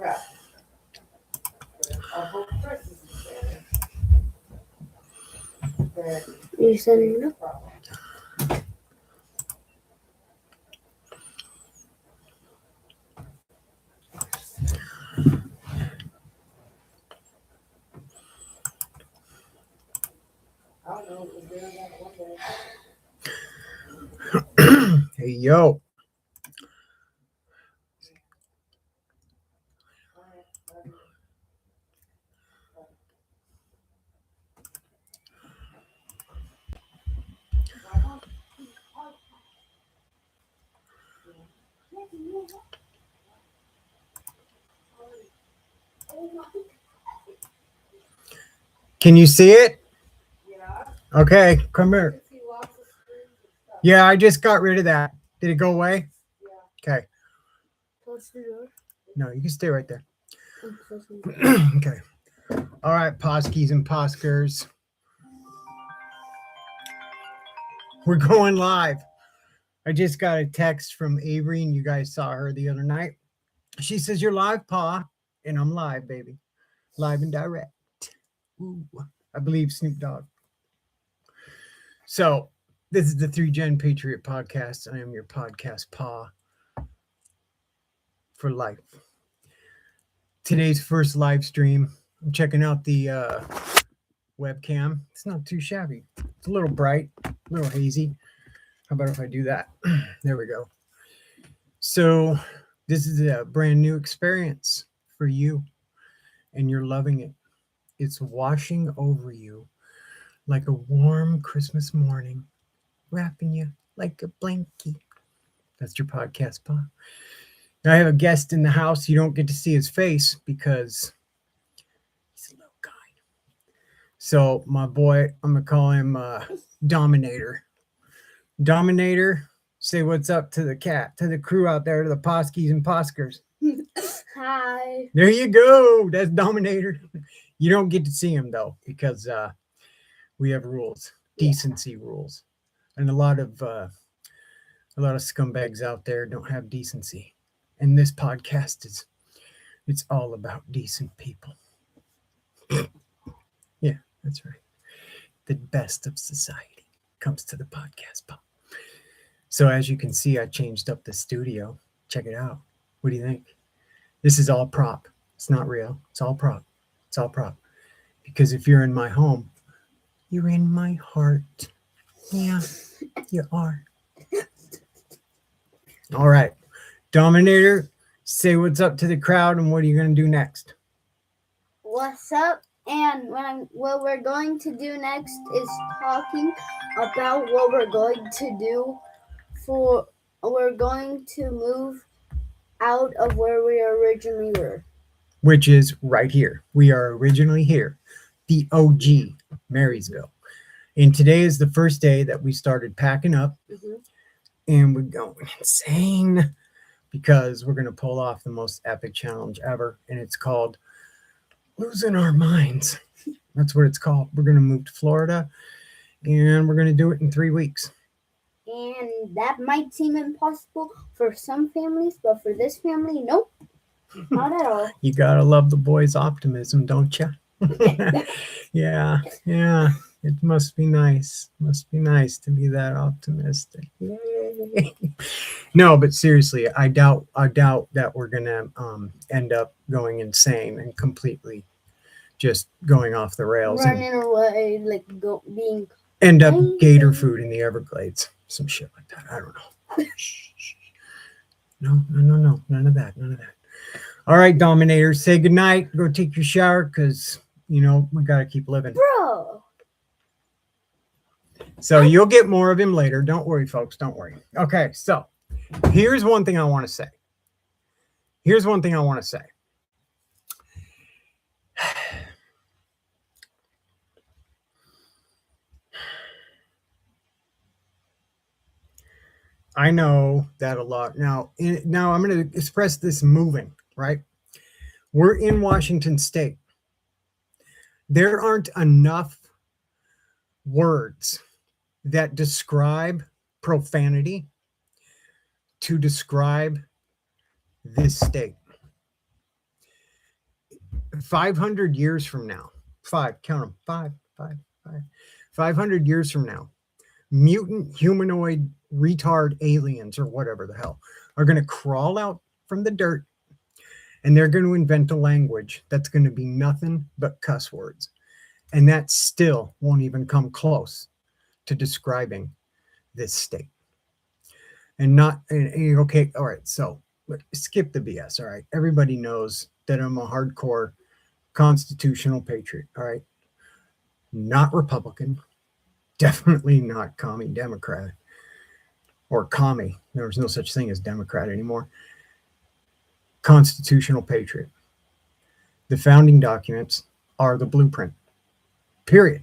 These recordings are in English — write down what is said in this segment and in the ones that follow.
Okay. I'll vote Chris is there. You sending it? I don't know. It was there that one day. Hey, yo. Can you see it? Yeah. Okay, come I here. can see lots of screens and stuff. Yeah, I just got rid of that. Did it go away? Yeah. Okay. Close the door. No, you can stay right there. I'm closing the door. Okay. All right, Paskis and Paskers. We're going live. I just got a text from Avery, and you guys saw her the other night. She says, "You're live, Pa." And I'm live, baby. Live and direct. Ooh, I believe Snoop Dogg. So, this is the 3 Gen Patriot Podcast. I am your podcast Pa for life. Today's first live stream. I'm checking out the webcam. It's not too shabby. It's a little bright, a little hazy. How about if I do that? There we go. So this is a brand new experience for you, and you're loving it. It's washing over you like a warm Christmas morning, wrapping you like a blankie. That's your podcast, Pa. Now I have a guest in the house. You don't get to see his face because he's a little guy. So my boy, I'm gonna call him Dominator. Dominator, say what's up to the cat, to the crew out there, to the Paskis and Paskers. Hi. There you go. That's Dominator. You don't get to see him though because we have rules, decency rules, and a lot of scumbags out there don't have decency. And this podcast it's all about decent people. Yeah, that's right. The best of society comes to the podcast, Pop. So as you can see, I changed up the studio. Check it out. What do you think? This is all prop. It's not real. It's all prop. It's all prop. Because if you're in my home, you're in my heart. Yeah, you are. All right. Dominator, say what's up to the crowd and what are you going to do next? What's up? And what we're going to do next is talking about what we're going to do we're going to move out of where we originally were. Which is right here. We are originally here, the OG Marysville. And today is the first day that we started packing up, and we're going insane because we're going to pull off the most epic challenge ever, and it's called Losing Our Minds. That's what it's called. We're going to move to Florida, and we're going to do it in 3 weeks. And that might seem impossible for some families, but for this family, nope. Not at all. You got to love the boys' optimism, don't you? Yeah. It must be nice. Must be nice to be that optimistic. Yay. No, but seriously, I doubt that we're gonna end up going insane and completely just going off the rails Running and away, being end up gator food in the Everglades, some shit like that. I don't know. No, none of that. All right, Dominator, say goodnight. Go take your shower because we gotta keep living. bro. So you'll get more of him later. Don't worry, folks. Don't worry. Okay, so here's one thing I want to say. I know that a lot. Now I'm going to express this moving, right? We're in Washington State. There aren't enough words that describe profanity to describe this state. 500 years from now, count them, 500 years from now, mutant humanoid retard aliens or whatever the hell are going to crawl out from the dirt, and they're going to invent a language that's going to be nothing but cuss words. And that still won't even come close to describing this state. And okay, all right, so skip the BS, all right? Everybody knows that I'm a hardcore constitutional patriot, all right? Not Republican, definitely not commie Democrat or commie. There's no such thing as Democrat anymore. Constitutional patriot. The founding documents are the blueprint, period.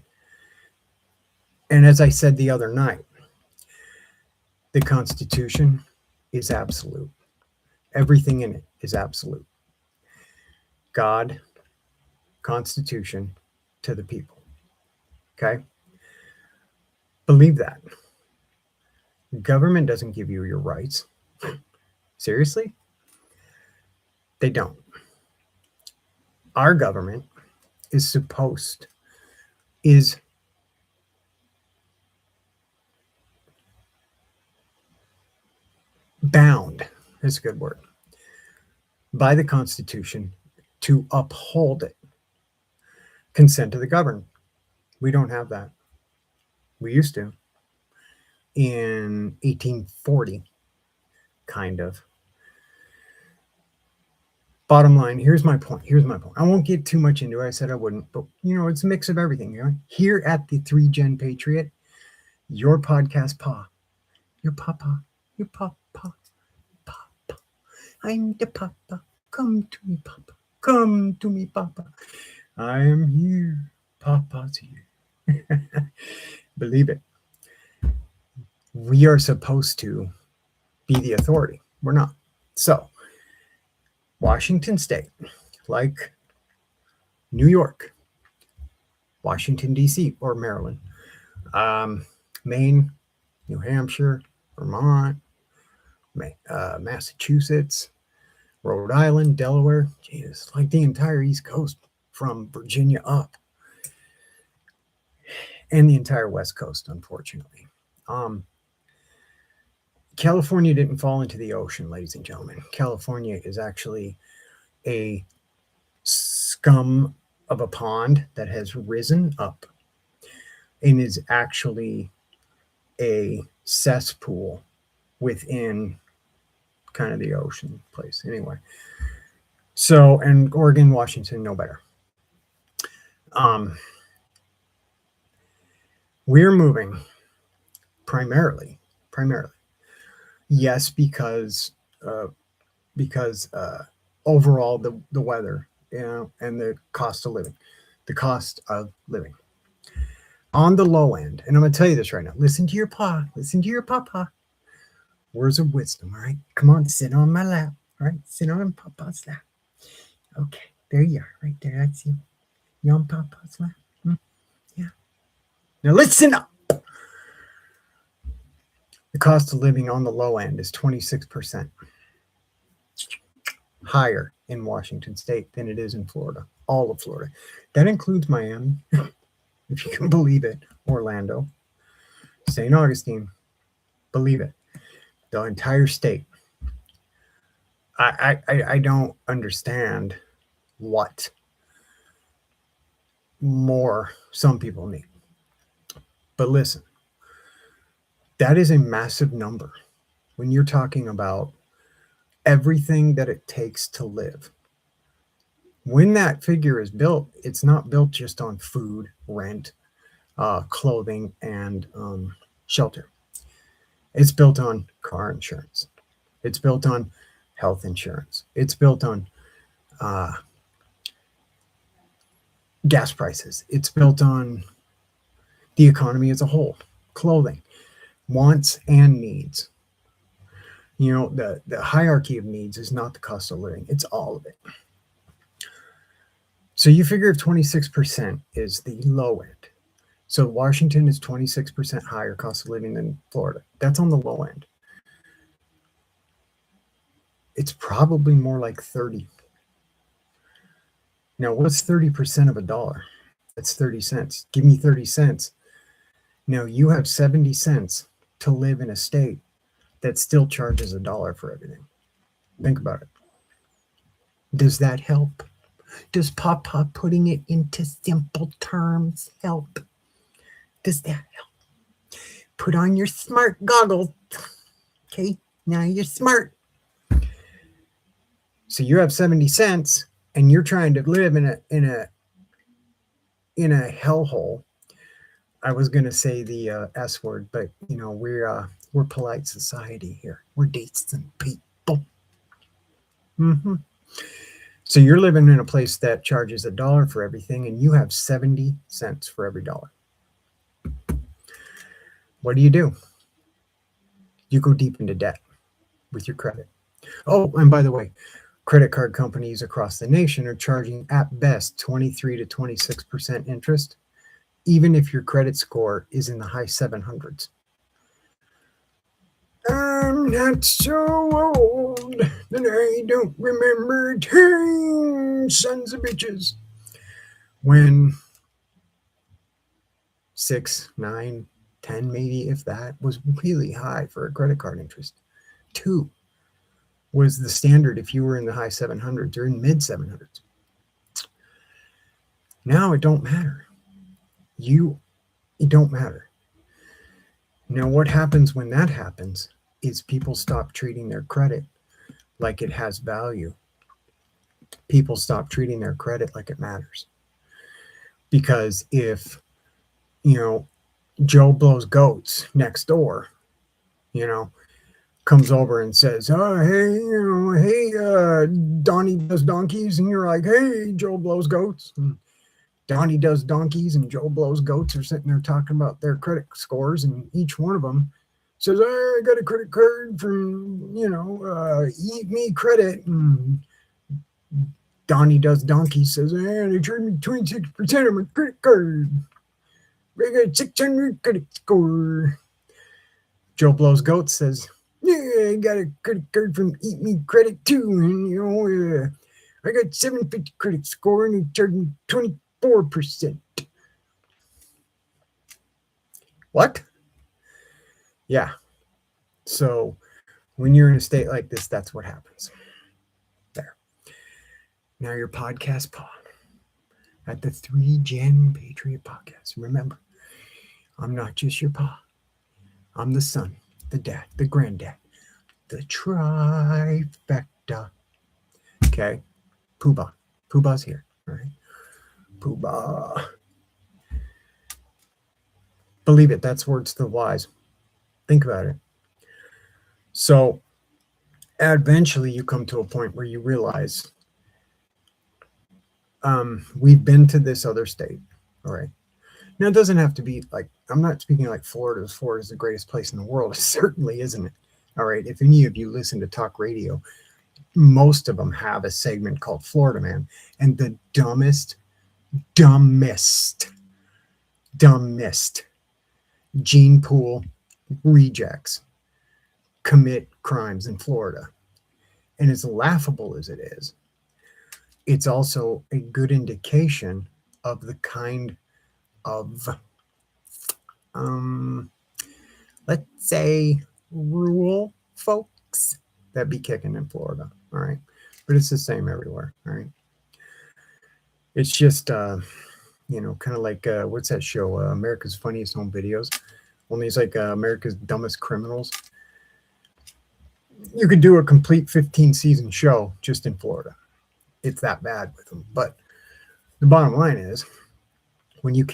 And as I said the other night, the Constitution is absolute. Everything in it is absolute. God, Constitution, to the people. Okay? Believe that. Government doesn't give you your rights. Seriously? They don't. Our government is bound, that's a good word, by the Constitution to uphold it. Consent of the governed. We don't have that. We used to. In 1840, kind of. Bottom line, here's my point. I won't get too much into it. I said I wouldn't, but it's a mix of everything. Here at the 3-Gen Patriot, your podcast your papa, papa. I'm the papa. Come to me, papa. Come to me, papa. I am here. Papa's here. Believe it. We are supposed to be the authority. We're not. So, Washington State, like New York, Washington, D.C., or Maryland, Maine, New Hampshire, Vermont, Massachusetts, Rhode Island, Delaware, Jesus, like the entire East Coast from Virginia up, and the entire West Coast, unfortunately. California didn't fall into the ocean, ladies and gentlemen. California is actually a scum of a pond that has risen up and is actually a cesspool within kind of the ocean place. Anyway, so, and Oregon, Washington, no better. We're moving primarily, yes, because overall the weather, and the cost of living on the low end. And I'm going to tell you this right now. Listen to your papa. Words of wisdom. All right. Come on, sit on my lap. All right. Sit on papa's lap. Okay. There you are. Right there. That's you. You on papa's lap. Yeah. Now listen up. The cost of living on the low end is 26% higher in Washington State than it is in Florida. All of Florida. That includes Miami, if you can believe it, Orlando, St. Augustine, believe it. The entire state. I don't understand what more some people need. But listen, that is a massive number when you're talking about everything that it takes to live. When that figure is built, it's not built just on food, rent, clothing, and shelter. It's built on car insurance. It's built on health insurance. It's built on gas prices. It's built on the economy as a whole, clothing, wants and needs. The hierarchy of needs is not the cost of living. It's all of it. So you figure if 26% is the low end. So Washington is 26% higher cost of living than Florida. That's on the low end. It's probably more like 30. Now, what's 30% of a dollar? That's 30 cents. Give me 30 cents. Now you have 70 cents to live in a state that still charges a dollar for everything. Think about it. Does that help? Does Papa putting it into simple terms help? Does that help? Put on your smart goggles. Okay, now you're smart. So you have 70 cents and you're trying to live in a hellhole. I was going to say the S word, but you know, we're polite society here. We're decent people. Mm-hmm. So you're living in a place that charges a dollar for everything, and you have 70 cents for every dollar. What do? You go deep into debt with your credit. Oh, and by the way, credit card companies across the nation are charging at best 23 to 26% interest, even if your credit score is in the high 700s. I'm not so old that I don't remember times, sons of bitches. When 6, 9, 10, maybe if that was really high for a credit card interest. 2 was the standard if you were in the high 700s or in mid 700s. Now it don't matter. It don't matter. Now what happens when that happens is people stop treating their credit like it has value. People stop treating their credit like it matters. Because if, Joe blows goats next door, comes over and says, oh, hey, Donnie does donkeys. And you're like, hey, Joe blows goats. And Donnie does donkeys and Joe blows goats are sitting there talking about their credit scores. And each one of them says, I got a credit card from, Eat Me Credit. And Donnie does donkeys says, they charged me 26% on my credit card. I got 600 credit score. Joe blows goats says, yeah, I got a credit card from Eat Me Credit too. And, I got 750 credit score and they charged me 24%. What? Yeah. So when you're in a state like this, that's what happens. There. Now your podcast pod at the 3 Gen Patriot Podcast. Remember, I'm not just your pa. I'm the son, the dad, the granddad, the trifecta. Okay? Poobah. Poobah's here. All right? Poobah. Believe it, that's words to the wise. Think about it. So eventually you come to a point where you realize we've been to this other state. All right. Now, it doesn't have to be like, I'm not speaking like Florida. Florida is the greatest place in the world. It certainly isn't it. All right. If any of you listen to talk radio, most of them have a segment called Florida Man. And the dumbest gene pool rejects commit crimes in Florida. And as laughable as it is, it's also a good indication of the kind of, let's say, rural folks that be kicking in Florida. All right. But it's the same everywhere. All right. It's just, kind of like, what's that show? America's Funniest Home Videos. Only it's like America's Dumbest Criminals. You could do a complete 15-season show just in Florida. It's that bad with them. But the bottom line is, when you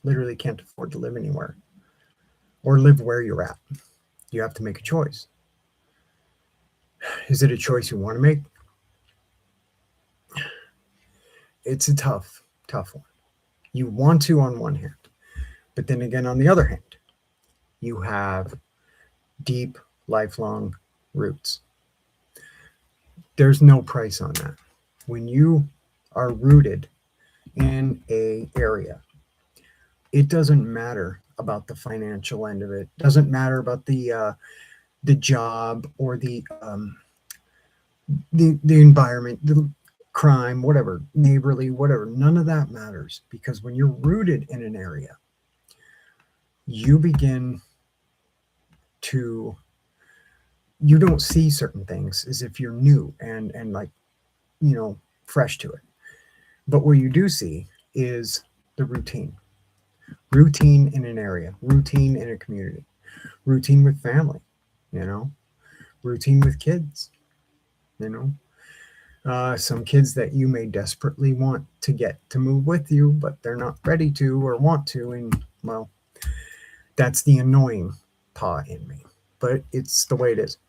literally can't afford to live anywhere or live where you're at, you have to make a choice. Is it a choice you want to make? It's a tough one. You want to on one hand, but then again, on the other hand, you have deep, lifelong roots. There's no price on that. When you are rooted in a area, it doesn't matter about the financial end of it. Doesn't matter about the job or the environment. The crime, whatever, neighborly, whatever. None of that matters, because when you're rooted in an area, you begin to, you don't see certain things as if you're new and like, fresh to it. But what you do see is the routine in an area, routine in a community, routine with family, you know, routine with kids, you know. Some kids that you may desperately want to get to move with you, but they're not ready to or want to. And well, that's the annoying part in me, but it's the way it is.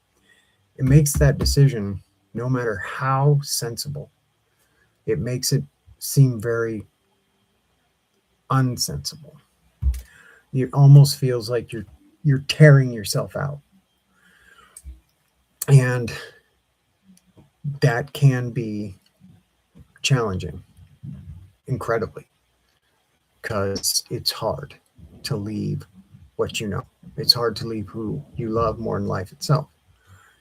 It makes that decision, no matter how sensible, it makes it seem very unsensible. It almost feels like you're tearing yourself out. And that can be challenging, incredibly, because it's hard to leave what you know. It's hard to leave who you love more than life itself.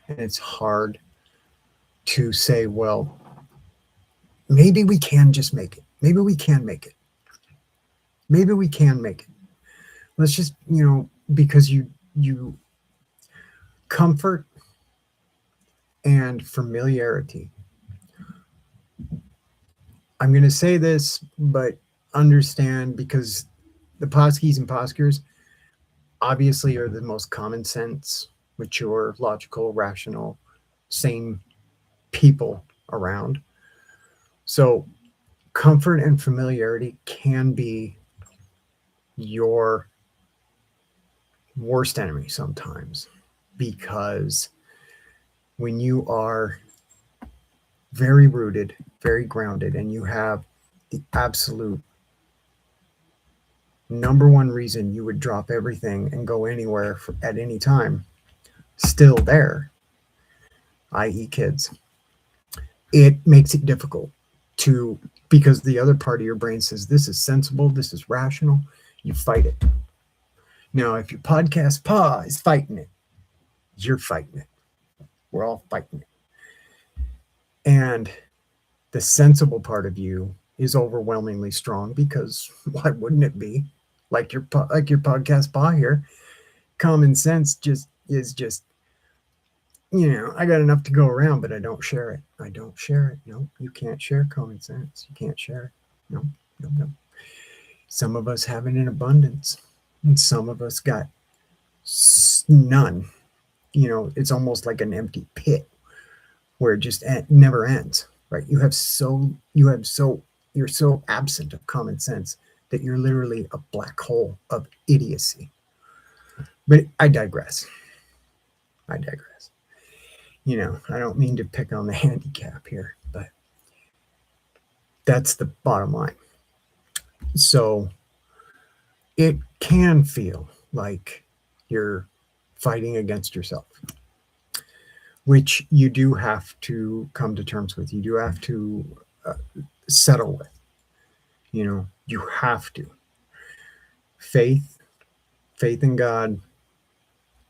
And it's hard to say, well, maybe we can just make it. Maybe we can make it. Maybe we can make it. Let's just, because you comfort and familiarity. I'm going to say this, but understand, because the Paskis and Paskers obviously are the most common sense, mature, logical, rational, sane people around. So comfort and familiarity can be your worst enemy sometimes, because when you are very rooted, very grounded, and you have the absolute number one reason you would drop everything and go anywhere at any time still there, i.e. kids, it makes it difficult to, because the other part of your brain says this is sensible, this is rational, you fight it. Now, if your podcast pa is fighting it, you're fighting it. We're all fighting it. And the sensible part of you is overwhelmingly strong, because why wouldn't it be? Like your podcast pa here, common sense is just, I got enough to go around, but I don't share it. I don't share it. No, you can't share common sense. You can't share it. No. Some of us have it in abundance, and some of us got none. It's almost like an empty pit where it just never ends, right? You're so absent of common sense that you're literally a black hole of idiocy. But I digress. I don't mean to pick on the handicap here, but that's the bottom line. So it can feel like you're fighting against yourself, which you do have to come to terms with. You do have to settle with. You have to. Faith in God,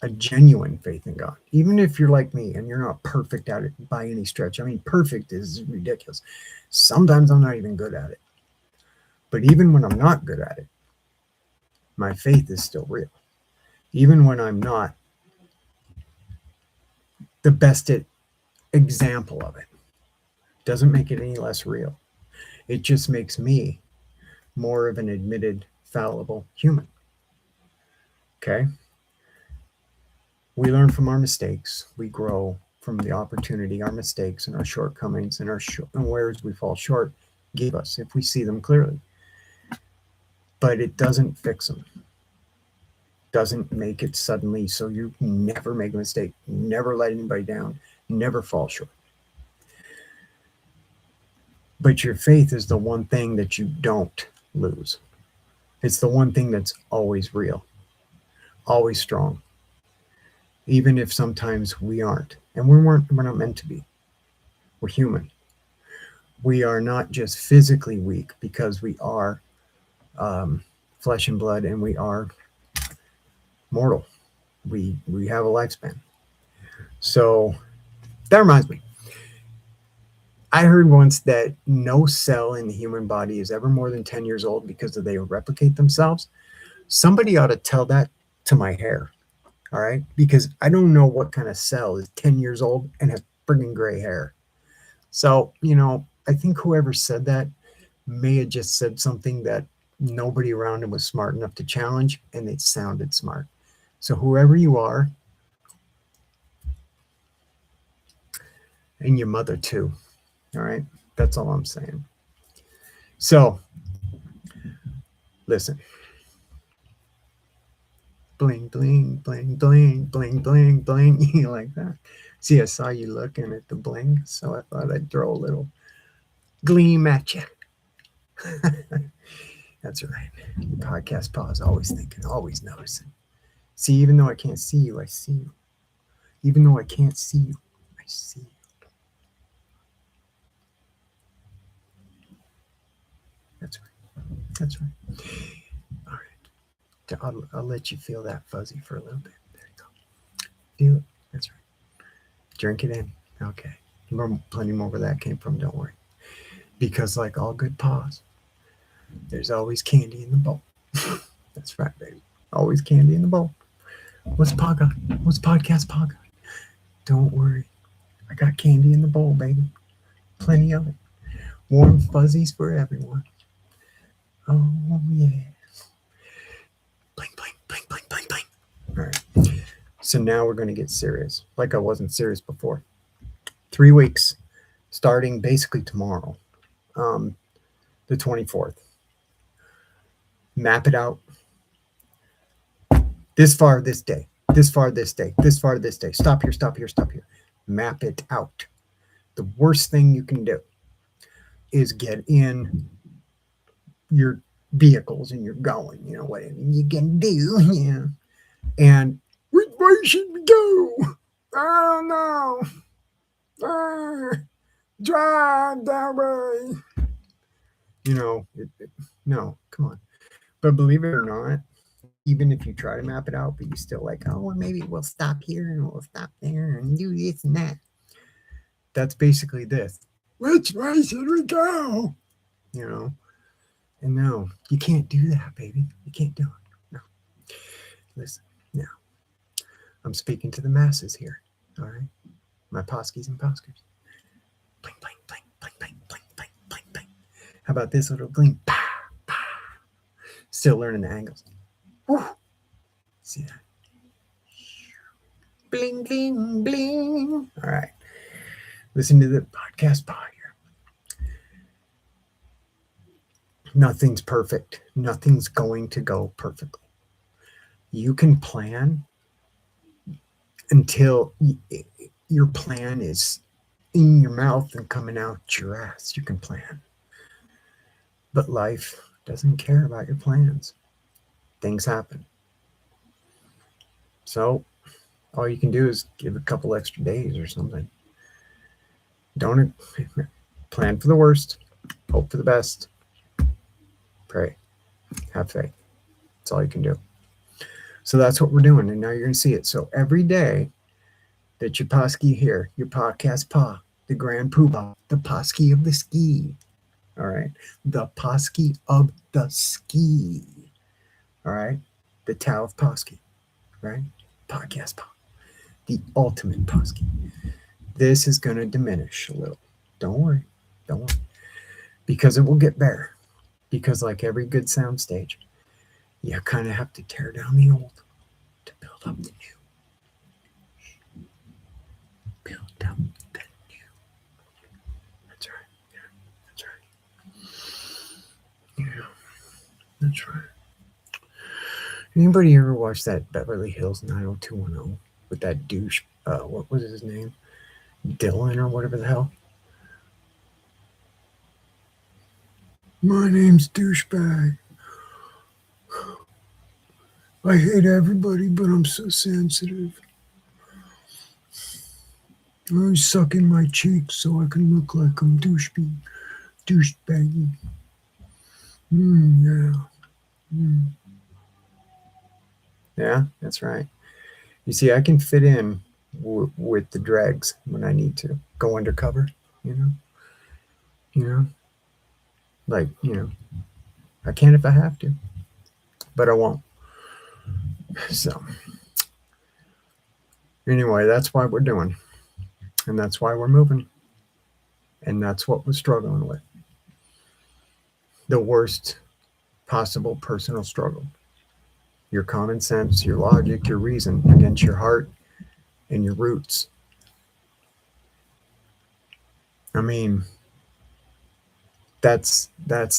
a genuine faith in God. Even if you're like me and you're not perfect at it by any stretch. I mean, perfect is ridiculous. Sometimes I'm not even good at it. But even when I'm not good at it, my faith is still real. Even when I'm not the best example of it, doesn't make it any less real. It just makes me more of an admitted fallible human. Okay? We learn from our mistakes. We grow from the opportunity our mistakes and our shortcomings and and where we fall short gave us, if we see them clearly. But it doesn't fix them. Doesn't make it suddenly so you never make a mistake, never let anybody down, never fall short. But your faith is the one thing that you don't lose. It's the one thing that's always real, always strong, even if sometimes we aren't. And we're not meant to be. We're human. We are not just physically weak, because we are flesh and blood, and we are mortal. We have a lifespan. So that reminds me, I heard once that no cell in the human body is ever more than 10 years old because they replicate themselves. Somebody ought to tell that to my hair. All right. Because I don't know what kind of cell is 10 years old and has friggin' gray hair. So, I think whoever said that may have just said something that nobody around him was smart enough to challenge, and it sounded smart. So, whoever you are, and your mother too. All right. That's all I'm saying. So, listen. Bling, bling, bling, bling, bling, bling, bling. You like that? See, I saw you looking at the bling, so I thought I'd throw a little gleam at you. That's right. Podcast pause, always thinking, always noticing. See, even though I can't see you, I see you. Even though I can't see you, I see you. That's right. That's right. All right. I'll let you feel that fuzzy for a little bit. There you go. Feel it. That's right. Drink it in. Okay. Plenty more where that came from, don't worry. Because like all good paws, there's always candy in the bowl. That's right, baby. Always candy in the bowl. What's paw got? What's podcast paw got? Don't worry. I got candy in the bowl, baby. Plenty of it. Warm fuzzies for everyone. Oh, yeah. Bling, bling, bling, bling, bling, bling. All right. So now we're going to get serious. Like I wasn't serious before. 3 weeks, starting basically tomorrow, the 24th. Map it out. This far, this day. This far, this day. This far, this day. Stop here, stop here, stop here. Map it out. The worst thing you can do is get in your vehicles and you're going, what you can do, and which way should we go? I don't know. Drive that way. No, come on. But believe it or not, even if you try to map it out, but you still like, oh, well, maybe we'll stop here and we'll stop there and do this and that. That's basically this. Which way should we go? And no, you can't do that, baby. You can't do it. No. Listen, now, I'm speaking to the masses here. All right? My Paskis and Paskers. Bling, bling, bling, bling, bling, bling, bling, bling, bling. How about this little gleam? Bah, bah. Still learning the angles. Woo. See that? Bling, bling, bling. All right. Listen to the podcast pod here. Nothing's perfect. Nothing's going to go perfectly. You can plan until your plan is in your mouth and coming out your ass. You can plan. But life doesn't care about your plans. Things happen. So all you can do is give a couple extra days or something. Don't plan for the worst. Hope for the best. Pray. Have faith. That's all you can do. So that's what we're doing, and now you're going to see it. So every day that your Pasky here, your podcast pa, the grand poobah, the Pasky of the ski, all right? The Pasky of the ski, all right? The Tao of Pasky, right? Podcast pa, the ultimate Pasky. This is going to diminish a little. Don't worry. Don't worry. Because it will get better. Because like every good sound stage, you kind of have to tear down the old to build up the new. Build up the new. That's right. Yeah, that's right. Yeah, that's right. Anybody ever watch that Beverly Hills 90210 with that douche? What was his name? Dylan or whatever the hell? My name's Douchebag. I hate everybody, but I'm so sensitive. I always suck in my cheeks so I can look like I'm douchebaggy. Yeah. Yeah, that's right. You see, I can fit in with the dregs when I need to. Go undercover, You know, like, I can if I have to, but I won't. So, anyway, that's why we're doing, and that's why we're moving, and that's what we're struggling with. The worst possible personal struggle. Your common sense, your logic, your reason against your heart and your roots. I mean, that's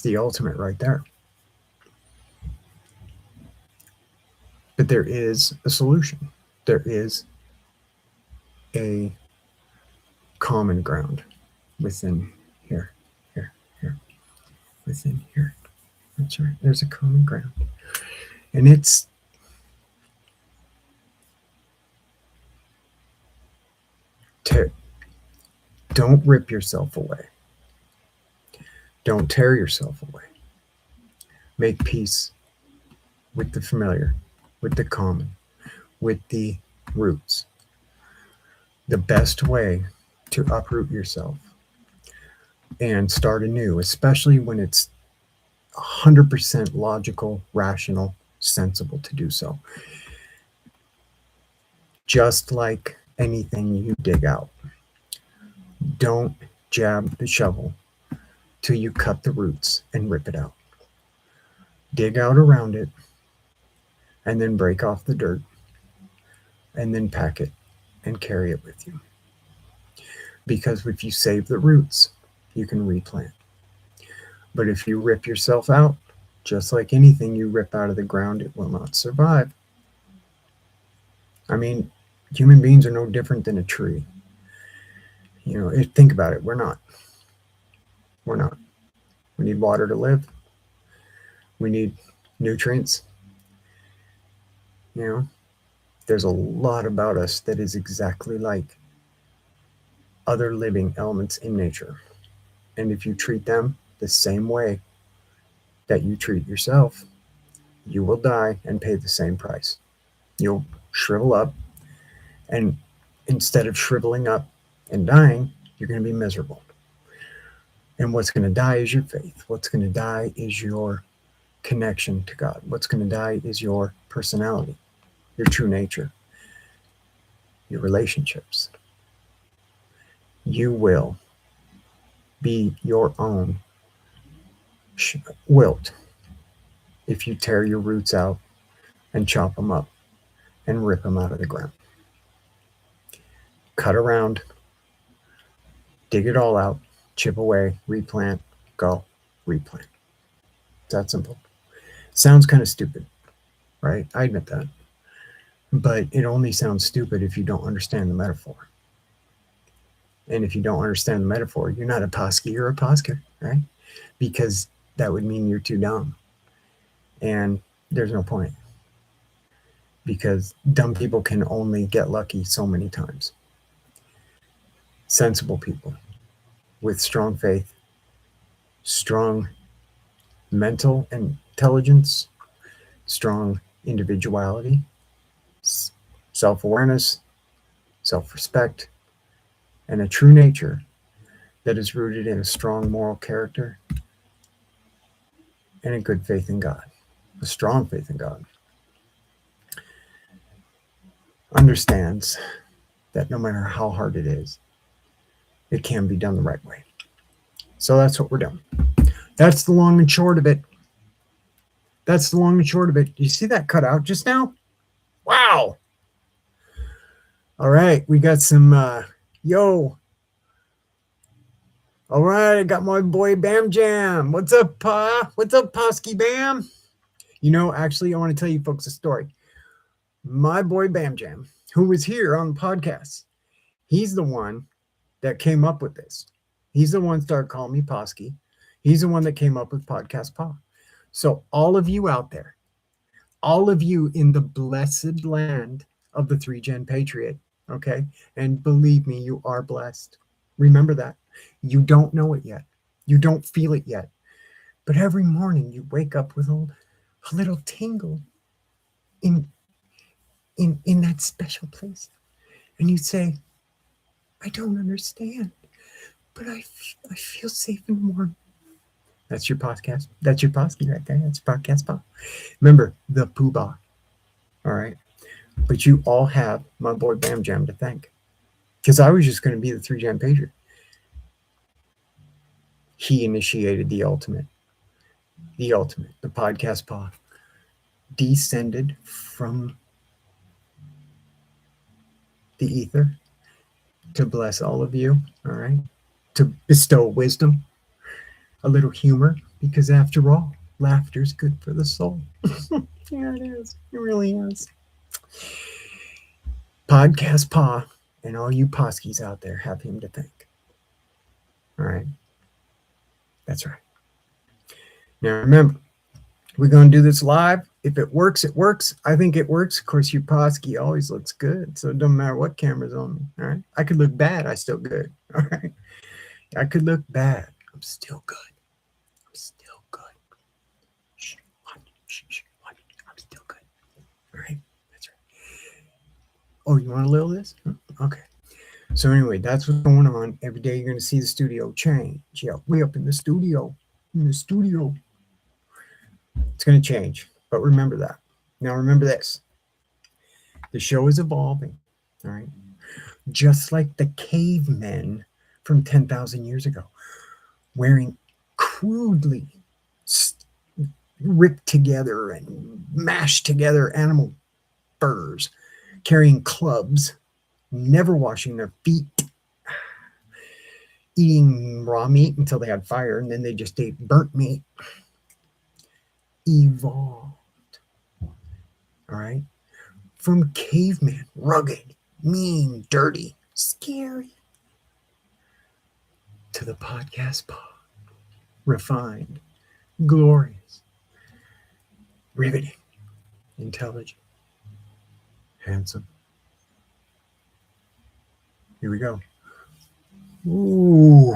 the ultimate right there. But there is a solution. There is a common ground within here, here, here, within here. That's right. There's a common ground. And it's don't rip yourself away. Don't tear yourself away. Make peace with the familiar, with the common, with the roots. The best way to uproot yourself and start anew, especially when it's 100% logical, rational, sensible to do so. Just like anything you dig out, don't jab the shovel till you cut the roots and rip it out. Dig out around it and then break off the dirt and then pack it and carry it with you. Because if you save the roots, you can replant. But if you rip yourself out, just like anything you rip out of the ground, it will not survive. I mean, human beings are no different than a tree. Think about it. We're not. We need water to live. We need nutrients. There's a lot about us that is exactly like other living elements in nature. And if you treat them the same way that you treat yourself, you will die and pay the same price. You'll shrivel up, and instead of shriveling up and dying, you're going to be miserable. And what's going to die is your faith. What's going to die is your connection to God. What's going to die is your personality, your true nature, your relationships. You will be your own wilt if you tear your roots out and chop them up and rip them out of the ground. Cut around, dig it all out, chip away, replant, go, replant. It's that simple. Sounds kind of stupid, right? I admit that. But it only sounds stupid if you don't understand the metaphor. And if you don't understand the metaphor, you're not a Paski, you're a Pasker, right? Because that would mean you're too dumb. And there's no point. Because dumb people can only get lucky so many times. Sensible people with strong faith, strong mental intelligence, strong individuality, self-awareness, self-respect, and a true nature that is rooted in a strong moral character and a good faith in God, a strong faith in God, understands that no matter how hard it is, it can be done the right way. So that's what we're doing. That's the long and short of it. That's the long and short of it. You see that cut out just now? Wow. All right, we got some, yo. All right, I got my boy Bam Jam. What's up, Pa? What's up, Paskis Bam? Actually, I want to tell you folks a story. My boy Bam Jam, who was here on the podcast, he's the one that came up with this. He's the one that started calling me Paski. He's the one that came up with Podcast Pa. So all of you out there, all of you in the blessed land of the 3-Gen Patriot, okay? And believe me, you are blessed. Remember that. You don't know it yet. You don't feel it yet. But every morning you wake up with a little tingle in that special place. And you say, I don't understand, but I feel safe and warm. That's your podcast. That's your Posky right there. That's Podcast Pop. Remember, the Poobah. All right. But you all have my boy Bam Jam to thank. Because I was just going to be the 3-Jam pager. He initiated the ultimate, the Podcast Pop. Descended from the ether to bless all of you. All right. To bestow wisdom, a little humor, because after all, laughter's good for the soul. Yeah, it is. It really is. Podcast Pa and all you Poskies out there have him to thank. All right. That's right. Now remember, we're going to do this live. If it works, it works. I think it works. Of course, your Posky always looks good, so it doesn't matter what camera's on me. All right. I could look bad. I still good. All right. I could look bad. I'm still good. I'm still good. Shh, watch. I'm still good. All right. That's right. Oh, you want a little of this? Okay. So anyway, that's what's going on. Every day you're going to see the studio change. Yeah, way up in the studio. It's going to change. But remember that. Now remember this. The show is evolving. All right. Just like the cavemen from 10,000 years ago, wearing crudely ripped together and mashed together animal furs, carrying clubs, never washing their feet, eating raw meat until they had fire, and then they just ate burnt meat. Evolved. All right. From caveman, rugged, mean, dirty, scary, to the Podcast Pod, refined, glorious, riveting, intelligent, handsome. Here we go. Ooh.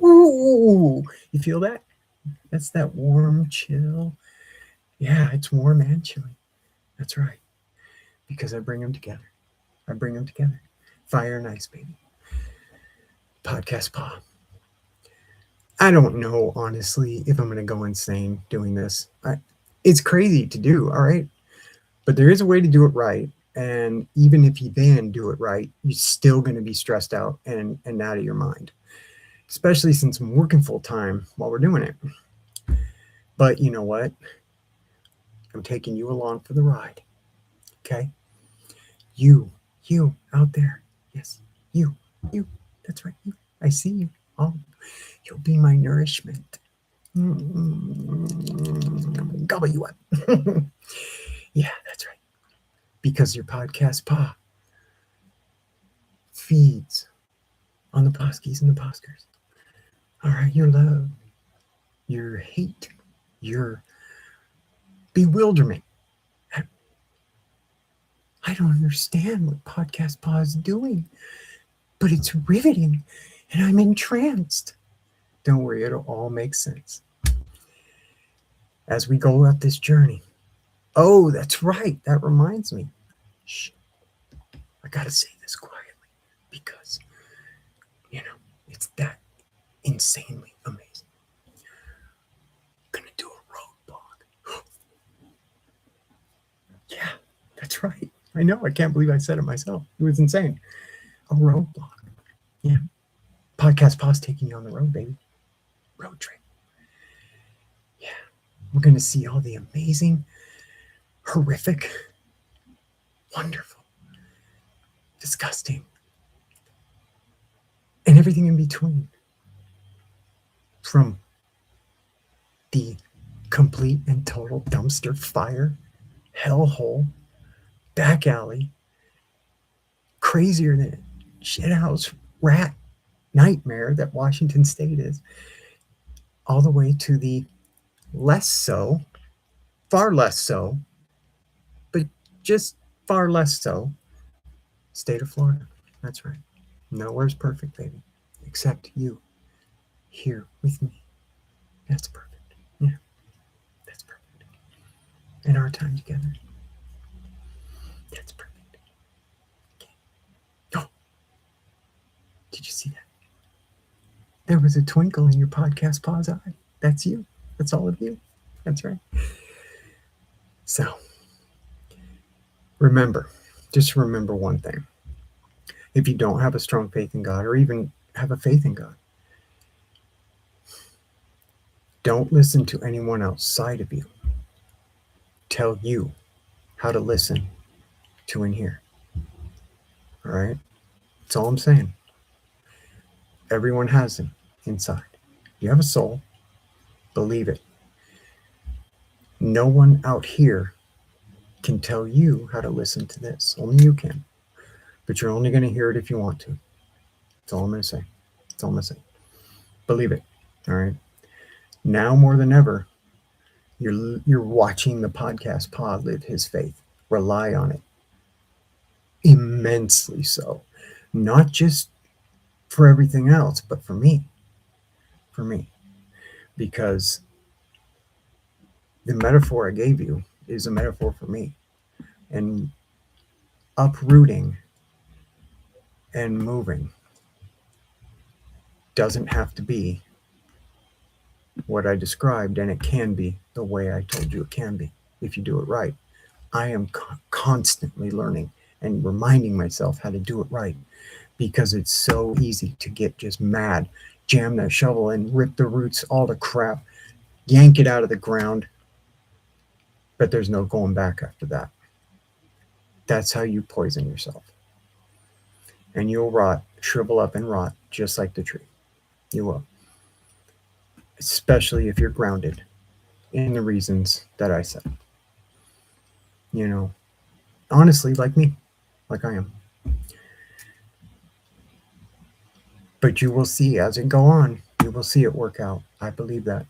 Ooh. You feel that? That's that warm chill. Yeah, it's warm and chilly. That's right. Because I bring them together. Fire and ice, baby. Podcast Pa. I don't know, honestly, if I'm going to go insane doing this. It's crazy to do, all right? But there is a way to do it right. And even if you then do it right, you're still going to be stressed out and out of your mind, especially since I'm working full time while we're doing it. But you know what? I'm taking you along for the ride. Okay? You out there. Yes, you. That's right. You. I see you. Oh, you'll be my nourishment. Gobble you up. Yeah, that's right. Because your Podcast Pa feeds on the Paskis and the Paskers. All right, your love, your hate, your bewilderment. I don't understand what Podcast Pa is doing, but it's riveting and I'm entranced. Don't worry, it'll all make sense as we go up this journey. Oh, that's right. That reminds me. Shh. I got to say this quietly because, it's that insanely amazing. Gonna do a roadblock. Yeah, that's right. I know. I can't believe I said it myself. It was insane. A roadblock. Yeah. Podcast Pa's taking you on the road, baby. Road trip. Yeah. We're going to see all the amazing, horrific, wonderful, disgusting, and everything in between. From the complete and total dumpster fire, hellhole, back alley, crazier than a shithouse rat nightmare that Washington State is, all the way to the less so, far less so, but just far less so, state of Florida. That's right. Nowhere's perfect, baby, except you here with me. That's perfect. Yeah, that's perfect. And our time together. That's perfect. Okay. Oh, did you see that? There was a twinkle in your podcast paw's eye. That's you. That's all of you. That's right. So remember, just remember one thing. If you don't have a strong faith in God or even have a faith in God, don't listen to anyone outside of you tell you how to listen to and hear. All right? That's all I'm saying. Everyone has them inside. You have a soul, believe it. No one out here can tell you how to listen to this. Only you can. But you're only going to hear it if you want to. That's all I'm going to say. That's all I'm going to say. Believe it. All right? Now more than ever, you're watching the podcast pod live his faith. Rely on it. Immensely so. Not just for everything else, but for me. For me. Because the metaphor I gave you is a metaphor for me. And uprooting and moving doesn't have to be what I described, and it can be the way I told you it can be if you do it right. I am constantly learning and reminding myself how to do it right, because it's so easy to get just mad, jam that shovel in, rip the roots, all the crap, yank it out of the ground, but there's no going back after that. That's how you poison yourself. And you'll rot, shrivel up and rot, just like the tree. You will. Especially if you're grounded in the reasons that I said. You know, honestly, like me, like I am. But you will see as it go on, you will see it work out. I believe that.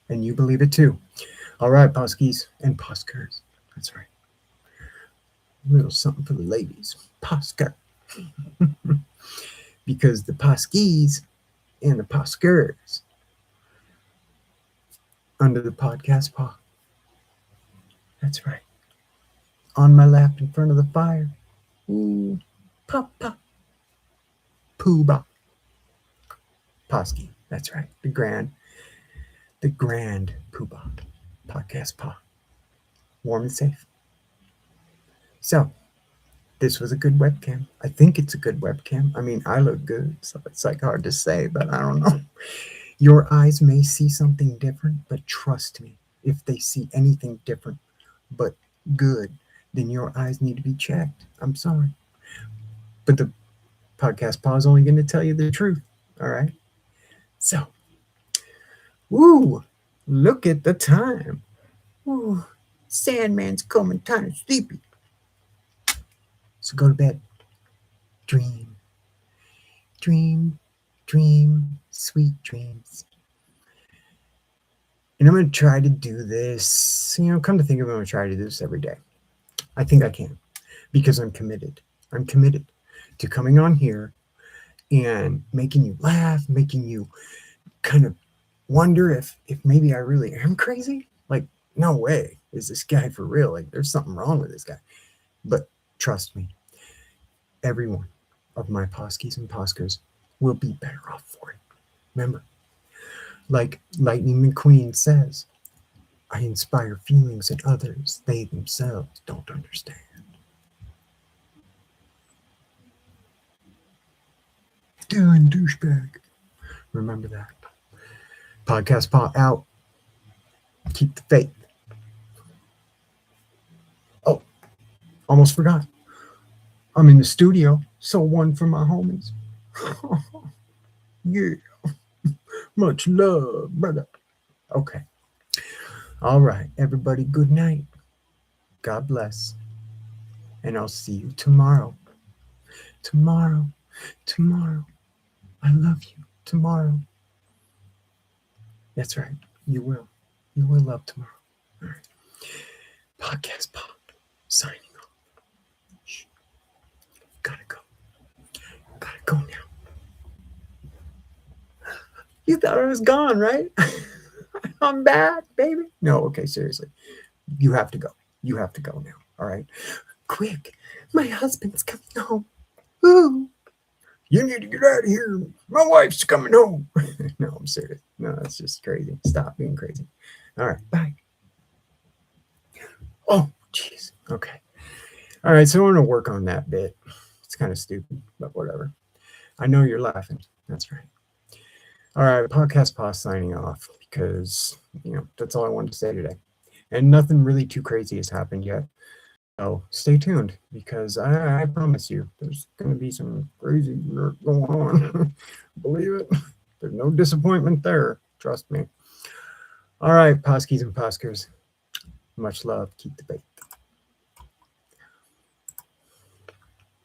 And you believe it too. All right, Paskis and Paskers. That's right. A little something for the ladies. Pasker. Because the Paskis and the Paskers under the podcast paw. That's right. On my lap in front of the fire. Ooh. Pop, pop. Pooh-bah. Pasky. That's right. The grand Pooh-bah. Podcast paw. Warm and safe. So, this was a good webcam. I think it's a good webcam. I mean, I look good, so it's like hard to say, but I don't know. Your eyes may see something different, but trust me, if they see anything different but good, then your eyes need to be checked. I'm sorry. But the podcast paw is only going to tell you the truth. All right? So, woo, look at the time. Ooh, Sandman's coming, kind of sleepy. So go to bed. Dream, dream, dream, sweet dreams. And I'm going to try to do this. Come to think of it, I'm going to try to do this every day. I think I can, because I'm committed. I'm committed to coming on here and making you laugh, making you kind of wonder if maybe I really am crazy. Like, no way is this guy for real. Like, there's something wrong with this guy. But trust me, every one of my Paskis and Paskers will be better off for it. Remember, like Lightning McQueen says, I inspire feelings in others they themselves don't understand. Dylan douchebag. Remember that. Podcast paw out. Keep the faith. Oh, almost forgot. I'm in the studio. So one for my homies. Yeah. Much love, brother. Okay. All right, everybody, good night. God bless. And I'll see you tomorrow. Tomorrow. I love you. Tomorrow. That's right. You will. You will love tomorrow. All right. Podcast Pop. Signing off. Shh. Gotta go. Gotta go now. You thought I was gone, right? I'm back, baby. No, okay, seriously. You have to go. You have to go now. All right. Quick. My husband's coming home. Ooh. You need to get out of here. My wife's coming home. No, I'm serious. No, that's just crazy. Stop being crazy. All right, bye. Oh, jeez. Okay. All right, so I want to work on that bit. It's kind of stupid, but whatever. I know you're laughing. That's right. All right, Podcast Pause signing off because, that's all I wanted to say today. And nothing really too crazy has happened yet. So stay tuned because I promise you there's going to be some crazy going on. Believe it. There's no disappointment there. Trust me. All right, Paskis and Paskers. Much love. Keep the faith.